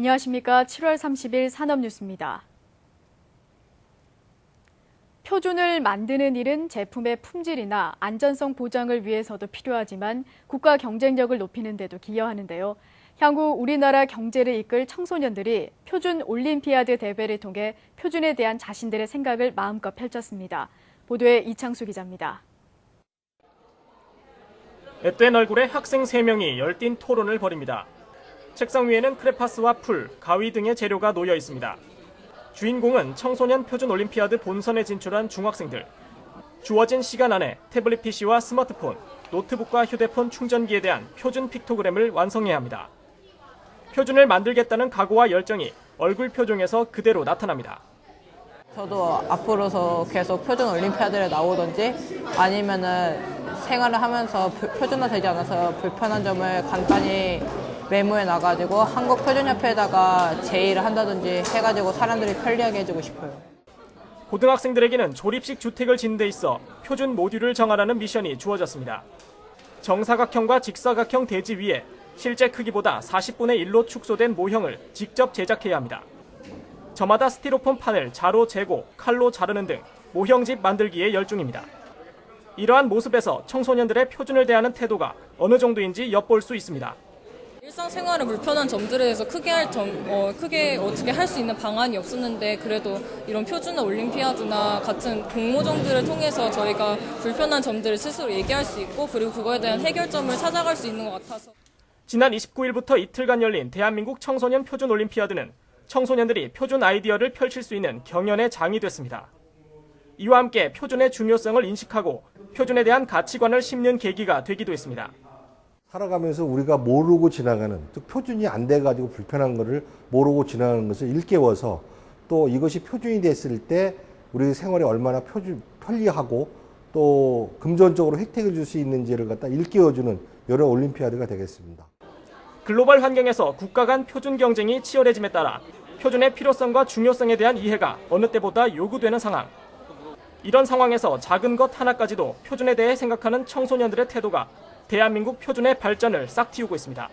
안녕하십니까. 7월 30일 산업뉴스입니다. 표준을 만드는 일은 제품의 품질이나 안전성 보장을 위해서도 필요하지만 국가 경쟁력을 높이는 데도 기여하는데요. 향후 우리나라 경제를 이끌 청소년들이 표준 올림피아드 대회를 통해 표준에 대한 자신들의 생각을 마음껏 펼쳤습니다. 보도에 이창수 기자입니다. 앳된 얼굴의 학생 3명이 열띤 토론을 벌입니다. 책상 위에는 크레파스와 풀, 가위 등의 재료가 놓여 있습니다. 주인공은 청소년 표준 올림피아드 본선에 진출한 중학생들. 주어진 시간 안에 태블릿 PC와 스마트폰, 노트북과 휴대폰 충전기에 대한 표준 픽토그램을 완성해야 합니다. 표준을 만들겠다는 각오와 열정이 얼굴 표정에서 그대로 나타납니다. 저도 앞으로서 계속 표준 올림피아드에 나오든지 아니면은 생활을 하면서 표준화되지 않아서 불편한 점을 간단히 메모해 놔가지고 한국표준협회에다가 제의를 한다든지 해가지고 사람들이 편리하게 해주고 싶어요. 고등학생들에게는 조립식 주택을 짓는 데 있어 표준 모듈을 정하라는 미션이 주어졌습니다. 정사각형과 직사각형 대지 위에 실제 크기보다 40분의 1로 축소된 모형을 직접 제작해야 합니다. 저마다 스티로폼 판을 자로 재고 칼로 자르는 등 모형집 만들기에 열중입니다. 이러한 모습에서 청소년들의 표준을 대하는 태도가 어느 정도인지 엿볼 수 있습니다. 일상생활에 불편한 점들에 대해서 크게 어떻게 할 수 있는 방안이 없었는데 그래도 이런 표준화 올림피아드나 같은 공모전들을 통해서 저희가 불편한 점들을 스스로 얘기할 수 있고 그리고 그거에 대한 해결점을 찾아갈 수 있는 것 같아서. 지난 29일부터 이틀간 열린 대한민국 청소년 표준 올림피아드는 청소년들이 표준 아이디어를 펼칠 수 있는 경연의 장이 됐습니다. 이와 함께 표준의 중요성을 인식하고 표준에 대한 가치관을 심는 계기가 되기도 했습니다. 살아가면서 우리가 모르고 지나가는, 즉 표준이 안 돼가지고 불편한 것을 모르고 지나가는 것을 일깨워서 또 이것이 표준이 됐을 때 우리 생활에 얼마나 편리하고 또 금전적으로 혜택을 줄 수 있는지를 갖다 일깨워주는 여러 올림피아드가 되겠습니다. 글로벌 환경에서 국가 간 표준 경쟁이 치열해짐에 따라 표준의 필요성과 중요성에 대한 이해가 어느 때보다 요구되는 상황. 이런 상황에서 작은 것 하나까지도 표준에 대해 생각하는 청소년들의 태도가 대한민국 표준의 발전을 싹 틔우고 있습니다.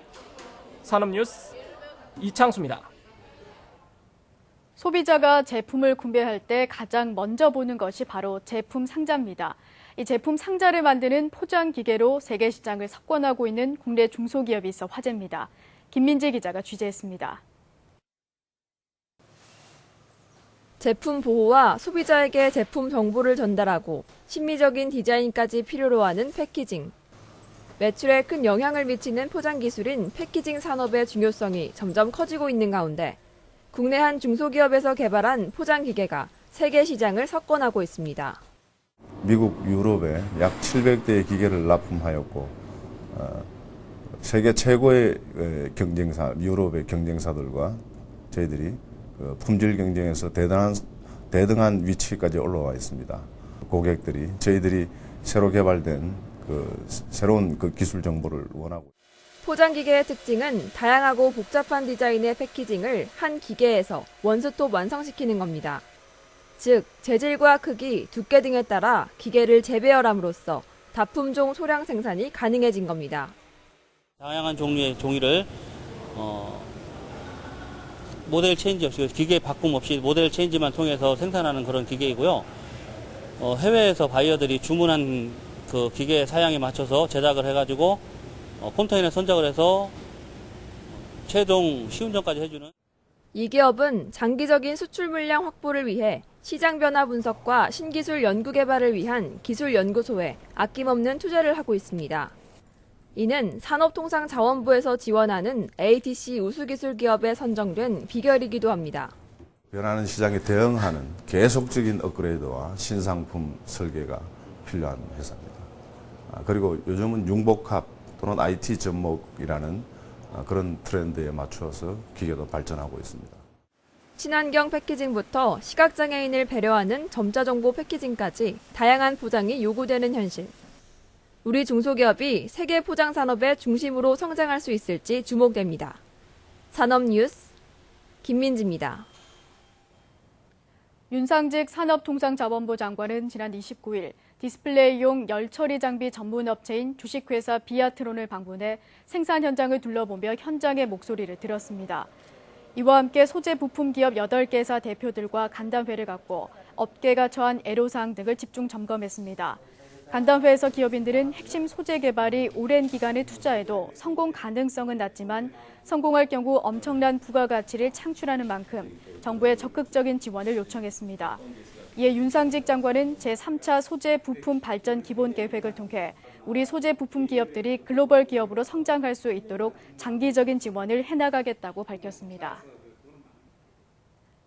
산업뉴스 이창수입니다. 소비자가 제품을 구매할 때 가장 먼저 보는 것이 바로 제품 상자입니다. 이 제품 상자를 만드는 포장 기계로 세계 시장을 석권하고 있는 국내 중소기업이 있어 화제입니다. 김민지 기자가 취재했습니다. 제품 보호와 소비자에게 제품 정보를 전달하고 심미적인 디자인까지 필요로 하는 패키징. 매출에 큰 영향을 미치는 포장 기술인 패키징 산업의 중요성이 점점 커지고 있는 가운데 국내 한 중소기업에서 개발한 포장 기계가 세계 시장을 석권하고 있습니다. 미국, 유럽에 약 700대의 기계를 납품하였고 세계 최고의 경쟁사, 유럽의 경쟁사들과 저희들이 품질 경쟁에서 대등한 위치까지 올라와 있습니다. 고객들이 저희들이 새로 개발된 새로운 기술 정보를 원하고. 포장 기계의 특징은 다양하고 복잡한 디자인의 패키징을 한 기계에서 원스톱 완성시키는 겁니다. 즉, 재질과 크기, 두께 등에 따라 기계를 재배열함으로써 다품종 소량 생산이 가능해진 겁니다. 다양한 종류의 종이를 모델 체인지 없이 기계 바꿈 없이 모델 체인지만 통해서 생산하는 그런 기계이고요. 해외에서 바이어들이 주문한 그 기계 사양에 맞춰서 제작을 해가지고 콘테이너에 선적을 해서 최종 시운전까지 해주는. 이 기업은 장기적인 수출 물량 확보를 위해 시장 변화 분석과 신기술 연구 개발을 위한 기술연구소에 아낌없는 투자를 하고 있습니다. 이는 산업통상자원부에서 지원하는 ATC 우수기술 기업에 선정된 비결이기도 합니다. 변하는 시장에 대응하는 계속적인 업그레이드와 신상품 설계가 필요한 회사입니다. 그리고 요즘은 융복합 또는 IT 접목이라는 그런 트렌드에 맞추어서 기계도 발전하고 있습니다. 친환경 패키징부터 시각장애인을 배려하는 점자정보 패키징까지 다양한 포장이 요구되는 현실. 우리 중소기업이 세계 포장 산업의 중심으로 성장할 수 있을지 주목됩니다. 산업뉴스 김민지입니다. 윤상직 산업통상자원부 장관은 지난 29일 디스플레이용 열처리 장비 전문 업체인 주식회사 비아트론을 방문해 생산 현장을 둘러보며 현장의 목소리를 들었습니다. 이와 함께 소재 부품 기업 8개사 대표들과 간담회를 갖고 업계가 처한 애로사항 등을 집중 점검했습니다. 간담회에서 기업인들은 핵심 소재 개발이 오랜 기간을 투자해도 성공 가능성은 낮지만 성공할 경우 엄청난 부가가치를 창출하는 만큼 정부의 적극적인 지원을 요청했습니다. 이에 윤상직 장관은 제3차 소재 부품 발전 기본 계획을 통해 우리 소재 부품 기업들이 글로벌 기업으로 성장할 수 있도록 장기적인 지원을 해나가겠다고 밝혔습니다.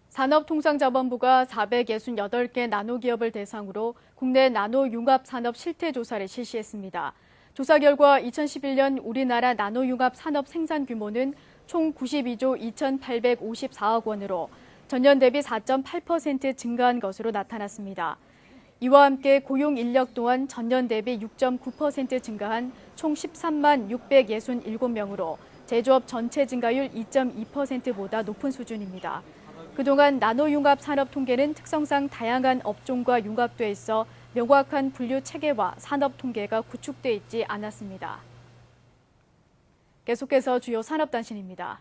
산업통상자원부가 468개 나노기업을 대상으로 국내 나노융합 산업 실태조사를 실시했습니다. 조사 결과 2011년 우리나라 나노융합 산업 생산 규모는 총 92조 2,854억 원으로 전년 대비 4.8% 증가한 것으로 나타났습니다. 이와 함께 고용 인력 또한 전년 대비 6.9% 증가한 총 13만 667명으로 제조업 전체 증가율 2.2%보다 높은 수준입니다. 그동안 나노융합 산업 통계는 특성상 다양한 업종과 융합돼 있어 명확한 분류 체계와 산업 통계가 구축돼 있지 않았습니다. 계속해서 주요 산업 단신입니다.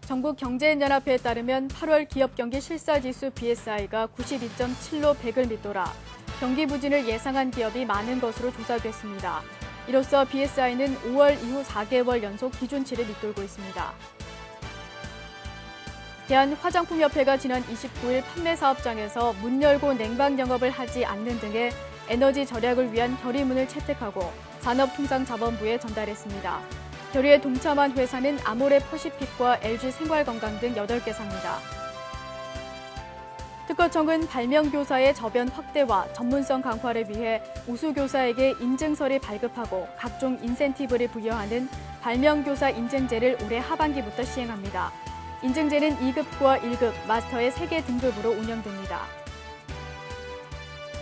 전국경제인연합회에 따르면 8월 기업경기 실사지수 BSI가 92.7로 100을 밑돌아 경기 부진을 예상한 기업이 많은 것으로 조사됐습니다. 이로써 BSI는 5월 이후 4개월 연속 기준치를 밑돌고 있습니다. 대한화장품협회가 지난 29일 판매 사업장에서 문 열고 냉방 영업을 하지 않는 등의 에너지 절약을 위한 결의문을 채택하고 산업통상자원부에 전달했습니다. 결의에 동참한 회사는 아모레퍼시픽과 LG생활건강 등 8개사입니다. 특허청은 발명교사의 저변 확대와 전문성 강화를 위해 우수교사에게 인증서를 발급하고 각종 인센티브를 부여하는 발명교사 인증제를 올해 하반기부터 시행합니다. 인증제는 2급과 1급, 마스터의 3개 등급으로 운영됩니다.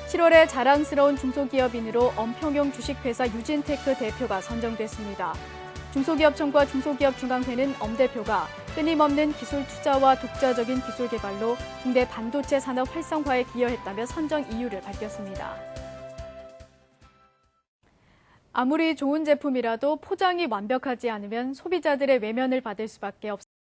7월에 자랑스러운 중소기업인으로 엄평용 주식회사 유진테크 대표가 선정됐습니다. 중소기업청과 중소기업중앙회는 엄 대표가 끊임없는 기술 투자와 독자적인 기술 개발로 국내 반도체 산업 활성화에 기여했다며 선정 이유를 밝혔습니다. 아무리 좋은 제품이라도 포장이 완벽하지 않으면 소비자들의 외면을 받을 수밖에 없습니다.